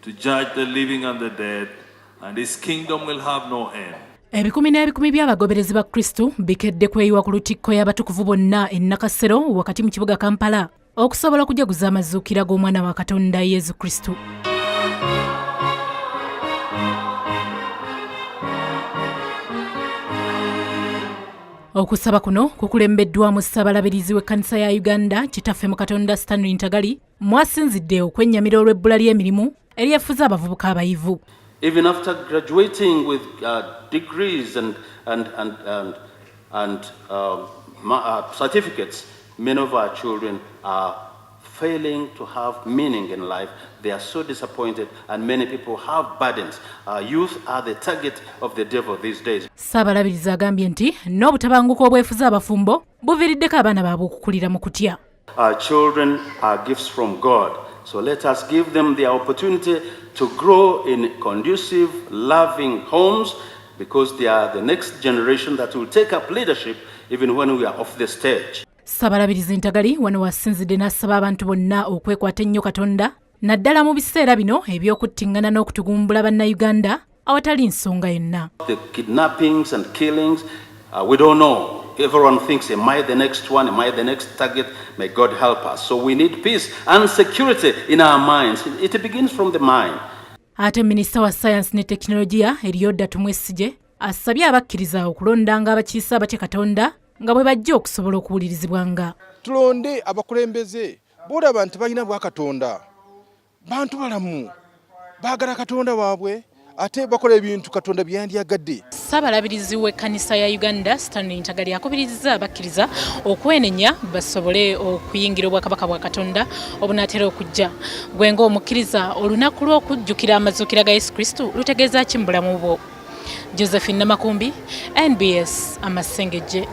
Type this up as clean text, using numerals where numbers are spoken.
to judge the living and the dead, and his kingdom will have no end. Ebikumi n'ebikumi by'abagoberezi ba Kristo bikedde kweyiwa ku lutikko y'abatukuvu bonna e Nakasero wakati mu kibuga Kampala okusobola okujaguza amazuukira g'omwana wa Katonda Yesu Kristo. Okusaba kuno kukulembeddwamu Saabalabirizi w'ekkanisa ya Uganda KITAFFE mu Katonda STANLEY Ntagali mwasinzidde okwennyamira olw'ebbula ly'emirimu eryefuza abavubuka abayivu. Even after graduating with degrees and certificates, many of our children are failing to have meaning in life. They are so disappointed, and many people have burdens. Youth are the target of the devil these days. Saabalabirizi agambye nti n'obutabanguko obwefuza abafumbo buviiriddeko abaana baabwe okukulira mu kutya. Our children are gifts from God, so let us give them the opportunity to grow in conducive, loving homes, because they are the next generation that will take up leadership even when we are off the stage. Saabalabirizi Ntagali wano wasinzidde n'asaba abantu bonna okwekwata ennyo Katonda naddala mu biseera bino eby'okuttingana n'okutugumbula bannayuganda awatali nsonga yonna. The kidnappings and killings, we don't know. Everyone thinks, am I the next one? Am I the next target? May God help us. So we need peace and security in our minds. It begins from the mind. Ate Minisita wa Science ne Technology Eryoda Tumwesige asabye abakkiriza okulondanga abakiisa abatya Katonda nga bwe bajja okusobola okuwulirizibwanga. Tulonde abakulembeze boolaba nti balina bwa Katonda. Bantu balamu baagala Katonda waabwe ate bakola ebintu Katonda byandyagadde. Saabalabirizi w'ekkanisa ya Uganda STANLEY Ntagali akubirizza abakkiriza okwenenya basobole okuyingira obwakabaka bwa Katonda obunaatera okujja. Gwe ng'omukkiriza olunaku lw'okujjukira amazuukira ga Yesu Kristo lutegeeza ki mu bulamu bwo? Josephine Namakumbi, NBS Amasengejje.